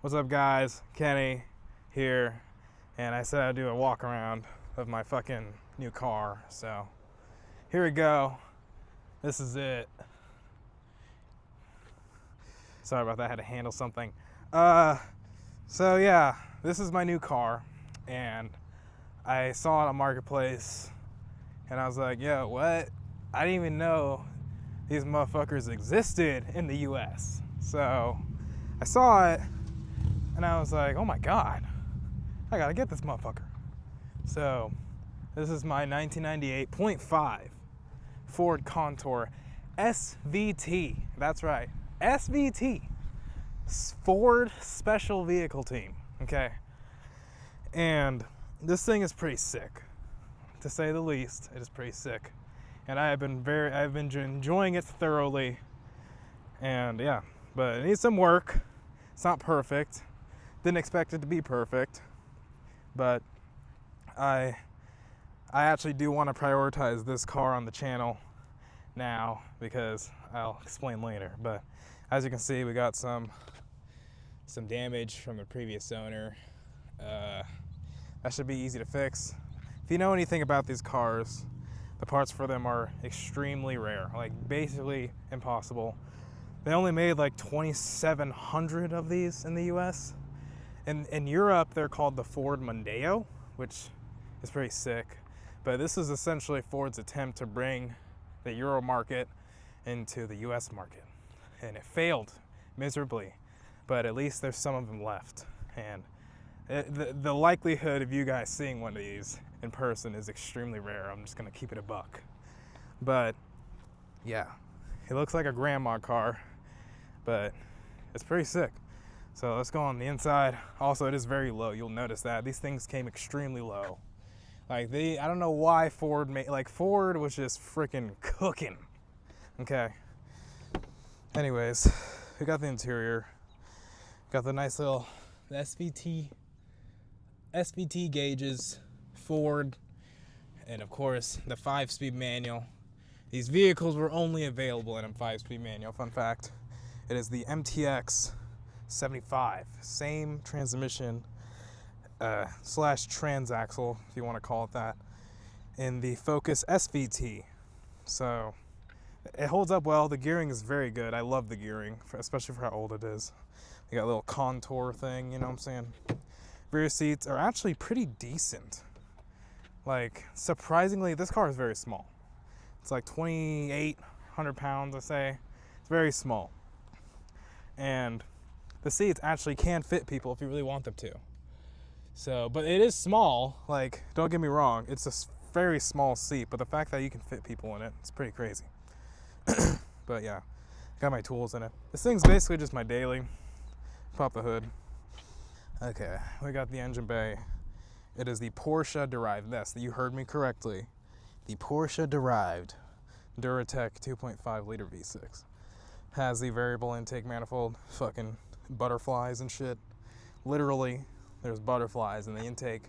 What's up, guys? Kenny here, and I said I'd do a walk around of my fucking new car. So here we go. This is it. Sorry about that. I had to handle something. So yeah, this is my new car, and I saw it on Marketplace, and I was like, yo, what? I didn't even know these motherfuckers existed in the US. So I saw it, and I was like, oh my God, I gotta get this motherfucker. So this is my 1998.5 Ford Contour SVT. That's right, SVT. Ford Special Vehicle Team, okay? And this thing is pretty sick, to say the least. It is pretty sick. And I've been enjoying it thoroughly. And yeah, but it needs some work. It's not perfect. Didn't expect it to be perfect, but I actually do want to prioritize this car on the channel now, because I'll explain later. But as you can see, we got some damage from a previous owner. That should be easy to fix. If you know anything about these cars, the parts for them are extremely rare, like basically impossible. They only made like 2,700 of these in the US. In Europe, they're called the Ford Mondeo, which is pretty sick. But this is essentially Ford's attempt to bring the Euro market into the US market. And it failed miserably, but at least there's some of them left. And the likelihood of you guys seeing one of these in person is extremely rare. I'm just gonna keep it a buck. But yeah, it looks like a grandma car, but it's pretty sick. So let's go on the inside. Also, it is very low. You'll notice that these things came extremely low. Like I don't know why Ford Ford was just freaking cooking. Okay. Anyways, we got the interior. Got the nice little SVT gauges, Ford, and of course the 5-speed manual. These vehicles were only available in a 5-speed manual. Fun fact, it is the MTX 75, same transmission slash transaxle, if you want to call it that, in the Focus SVT. So it holds up well. The gearing is very good. I love the gearing, especially for how old it is. You got a little contour thing, you know what I'm saying? Rear seats are actually pretty decent. Like, surprisingly, this car is very small. It's like 2,800 pounds, I say. It's very small. And the seats actually can fit people if you really want them to. So, but it is small. Like, don't get me wrong, it's a very small seat, but the fact that you can fit people in it, it's pretty crazy. But yeah, got my tools in it. This thing's basically just my daily. Pop the hood. Okay, we got the engine bay. It is the Porsche derived. Yes, you heard me correctly. The Porsche derived Duratec 2.5 liter V6. Has the variable intake manifold, fucking butterflies and shit. Literally, there's butterflies in the intake.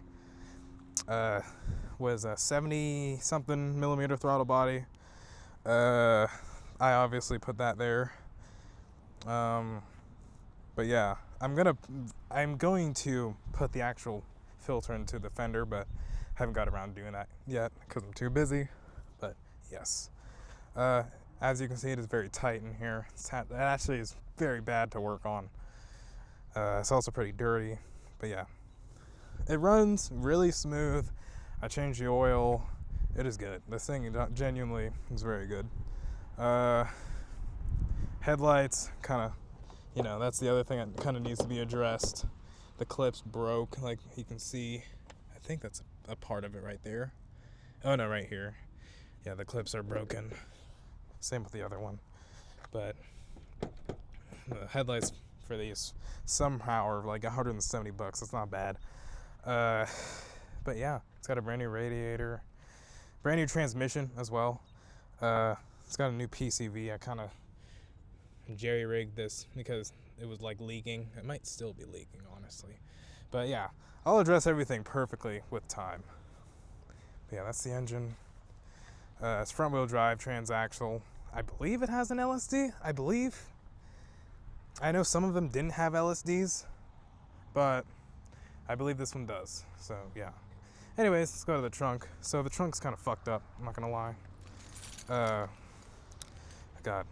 Was a 70 something millimeter throttle body. I obviously put that there. But yeah, I'm going to put the actual filter into the fender, but haven't got around to doing that yet because I'm too busy. But yes, as you can see, it is very tight in here. It actually is very bad to work on. It's also pretty dirty, but yeah, it runs really smooth. I changed the oil. It is good. This thing genuinely is very good. Headlights, kind of, you know, that's the other thing that kind of needs to be addressed. The clips broke, like you can see. I think that's a part of it right there. Oh no, right here. Yeah, the clips are broken. Same with the other one. But the headlights for these somehow are like $170. It's not bad. But yeah, it's got a brand new radiator, brand new transmission as well. It's got a new PCV. I kind of jerry-rigged this because it was like leaking. It might still be leaking, honestly. But yeah, I'll address everything perfectly with time. But yeah, that's the engine. It's front-wheel drive, transaxle. I believe it has an LSD. I know some of them didn't have LSDs, but I believe this one does. So yeah. Anyways, let's go to the trunk. So the trunk's kind of fucked up, I'm not gonna lie. God.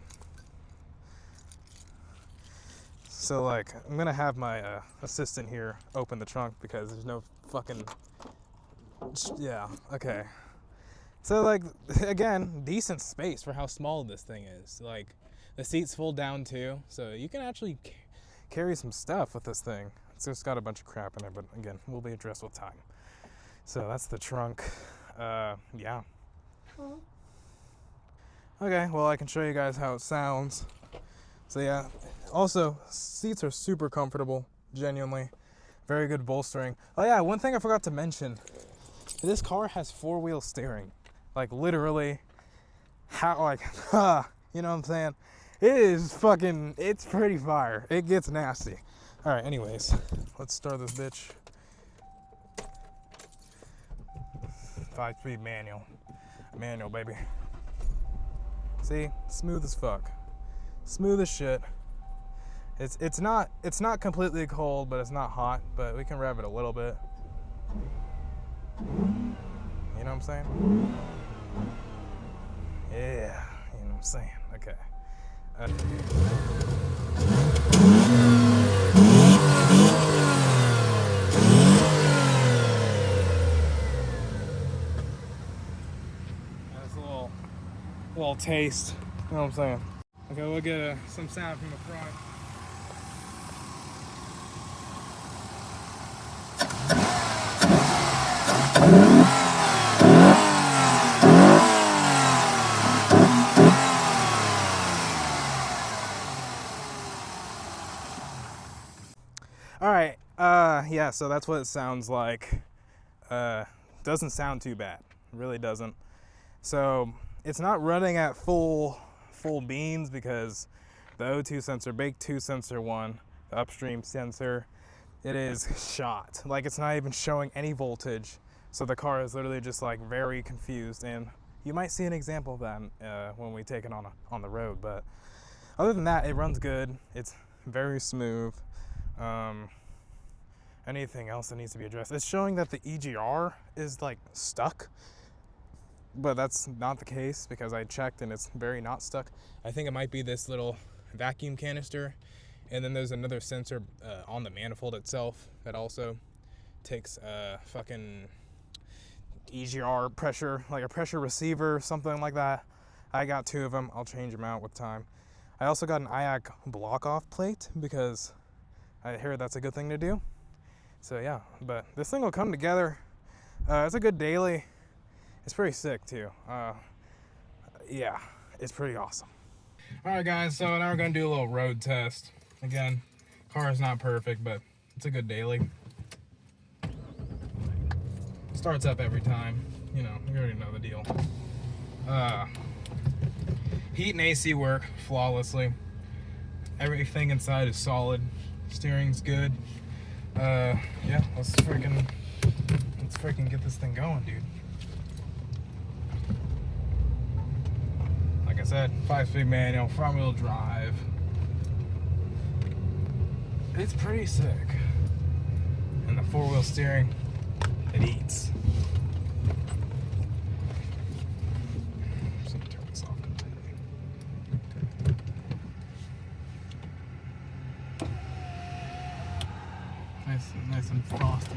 So like, I'm gonna have my assistant here open the trunk because there's no fucking, yeah, okay. So like, again, decent space for how small this thing is. Like, the seats fold down too, so you can actually carry some stuff with this thing. It's just got a bunch of crap in it, but again, will be addressed with time. So that's the trunk. Yeah. Okay, well I can show you guys how it sounds. So yeah, also seats are super comfortable, genuinely. Very good bolstering. Oh yeah, one thing I forgot to mention. This car has 4-wheel steering. Like literally, how, like, you know what I'm saying? It is fucking, it's pretty fire. It gets nasty. All right, anyways, let's start this bitch. 5-speed manual. Manual, baby. See, smooth as fuck. Smooth as shit. It's not completely cold, but it's not hot, but we can rev it a little bit. You know what I'm saying? Yeah, you know what I'm saying? Okay. That's a little taste. You know what I'm saying? Okay, we'll get some sound from the front. All right, yeah, so that's what it sounds like. Doesn't sound too bad, really doesn't. So it's not running at full beams because the O2 sensor, big 2 sensor one, the upstream sensor, it is shot. Like it's not even showing any voltage. So the car is literally just like very confused, and you might see an example of that when we take it on the road. But other than that, it runs good. It's very smooth. Anything else that needs to be addressed? It's showing that the EGR is like stuck, but that's not the case because I checked and it's very not stuck. I think it might be this little vacuum canister, and then there's another sensor on the manifold itself that also takes fucking EGR pressure, like a pressure receiver, something like that. I got 2 of them. I'll change them out with time. I also got an IAC block off plate because I hear that's a good thing to do. So yeah, but this thing will come together. It's a good daily. It's pretty sick too. Yeah, it's pretty awesome. All right guys, so now we're gonna do a little road test. Again, car is not perfect, but it's a good daily. Starts up every time. You know, you already know the deal. Heat and AC work flawlessly. Everything inside is solid. Steering's good. Yeah, let's freaking get this thing going, dude. Like I said, 5-speed manual, front wheel drive. It's pretty sick. And the 4-wheel steering, it eats. Just need to turn this off completely. Nice and frosty.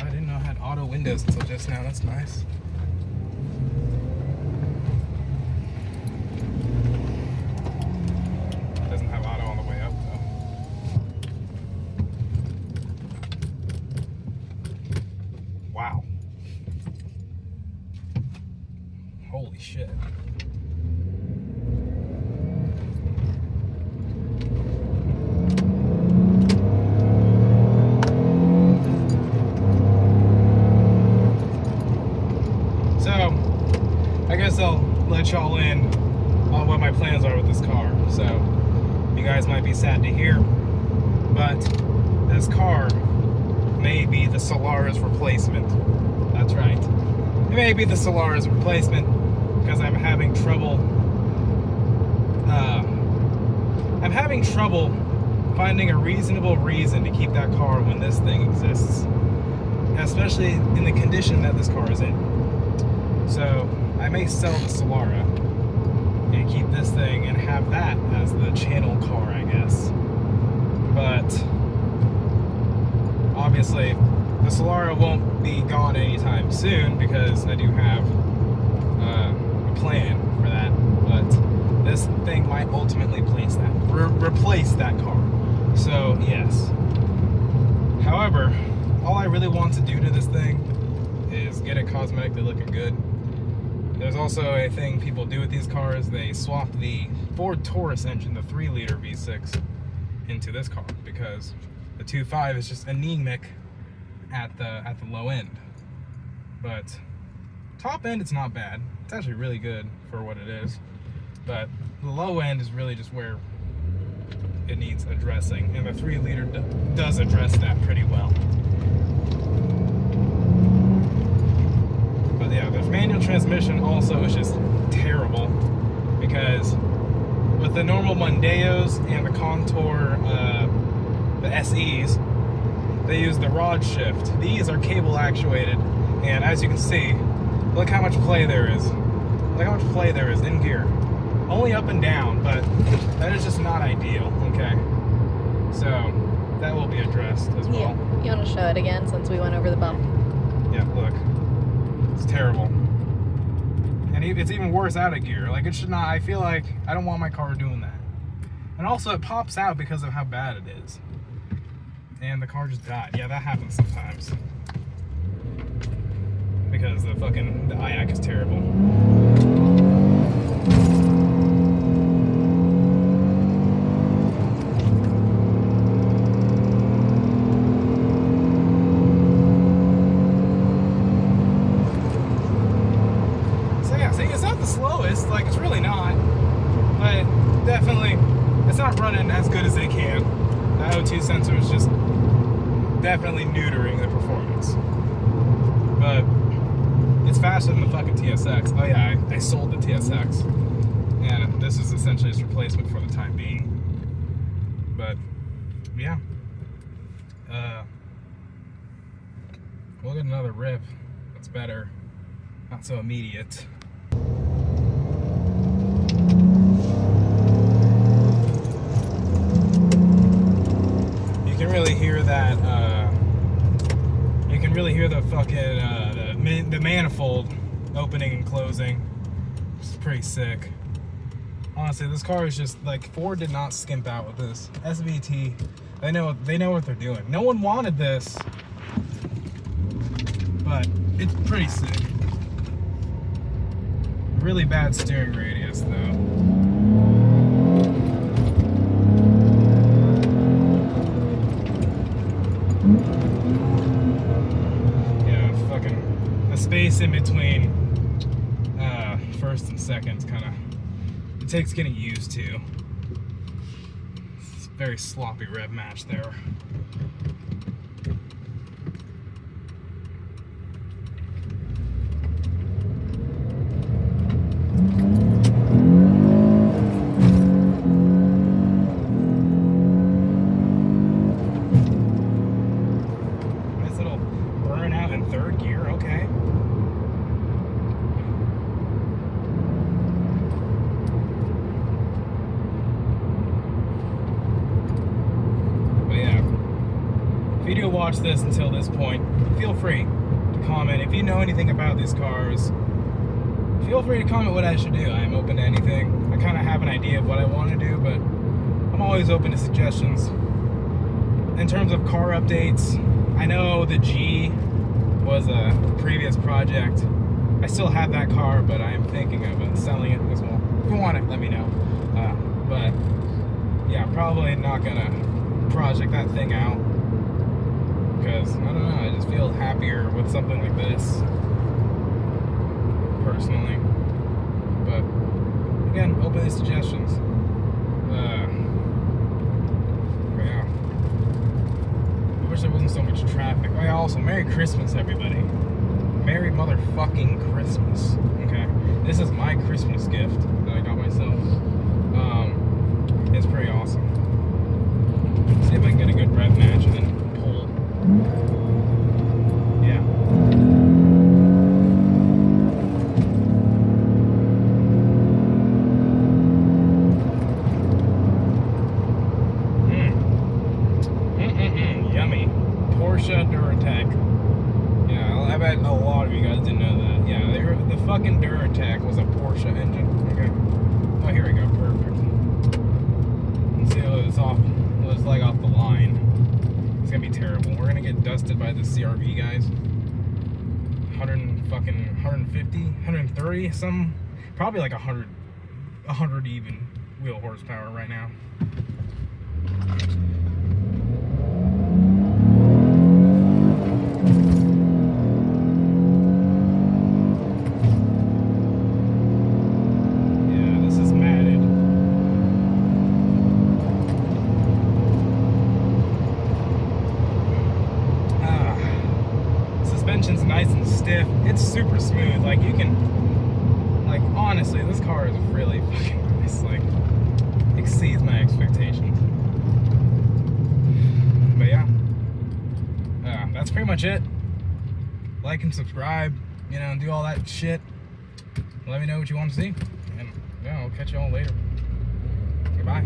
I didn't know I had auto windows until just now. That's nice. It doesn't have auto on the way up though. Wow. Holy shit. I guess I'll let y'all in on what my plans are with this car. So, you guys might be sad to hear, but this car may be the Solara's replacement. That's right. It may be the Solara's replacement because I'm having trouble finding a reasonable reason to keep that car when this thing exists, especially in the condition that this car is in. So I may sell the Solara and keep this thing and have that as the channel car, I guess. But obviously the Solara won't be gone anytime soon because I do have a plan for that. But this thing might ultimately replace that car. So yes. However, all I really want to do to this thing is get it cosmetically looking good. There's also a thing people do with these cars. They swap the Ford Taurus engine, the 3-liter V6, into this car because the 2.5 is just anemic at the low end. But top end, it's not bad. It's actually really good for what it is. But the low end is really just where it needs addressing, and the 3-liter does address that pretty well. But yeah, the manual transmission also is just terrible because with the normal Mondeos and the Contour, the SEs, they use the rod shift. These are cable actuated, and as you can see, look how much play there is. Look how much play there is in gear. Only up and down, but that is just not ideal, okay? So that will be addressed as well. Yeah. You want to show it again since we went over the bump? Yeah, look. It's terrible. And it's even worse out of gear. Like, it should not, I feel like I don't want my car doing that. And also it pops out because of how bad it is. And the car just died. Yeah, that happens sometimes. Because the IAC is terrible. Slowest, like, it's really not, but definitely it's not running as good as they can. The O2 sensor is just definitely neutering the performance, but it's faster than the fucking TSX. Oh yeah, I sold the TSX, and this is essentially its replacement for the time being. But yeah, we'll get another rip that's better, not so immediate. You can really hear that, you can really hear the fucking, the manifold opening and closing. It's pretty sick. Honestly, this car is just, like, Ford did not skimp out with this. SVT, they know what they're doing. No one wanted this, but it's pretty sick. Really bad steering radius, though. The space in between first and second kind of, it takes getting used to. It's a very sloppy rev match there. Nice little burnout in third gear, okay. If you do watch this until this point, feel free to comment. If you know anything about these cars, feel free to comment what I should do. I am open to anything. I kind of have an idea of what I want to do, but I'm always open to suggestions. In terms of car updates, I know the G was a previous project. I still have that car, but I am thinking of selling it as well. If you want it, let me know. But yeah, probably not gonna project that thing out. Because, I don't know, I just feel happier with something like this, personally. But, again, open to suggestions. Yeah. I wish there wasn't so much traffic. Oh yeah, also, Merry Christmas, everybody. Merry motherfucking Christmas, okay? This is my Christmas gift that I got myself. It's pretty awesome. See if I can get a good rev match and then pull. Yeah. Yummy. Porsche Duratec. Yeah, I bet a lot of you guys didn't know that. Yeah, the fucking Duratec was a Porsche engine. Okay. Oh, here we go. Perfect. Let's see what it's like off the line. It's gonna be terrible. We're gonna get dusted by the CRV guys. 150, 130, some, probably like 100 even wheel horsepower right now. Suspension's nice and stiff. It's super smooth. Like, you can, like, honestly, this car is really fucking nice. Like, exceeds my expectations. But yeah, that's pretty much it. Like and subscribe, you know, do all that shit. Let me know what you want to see, and yeah, I'll catch you all later. Goodbye.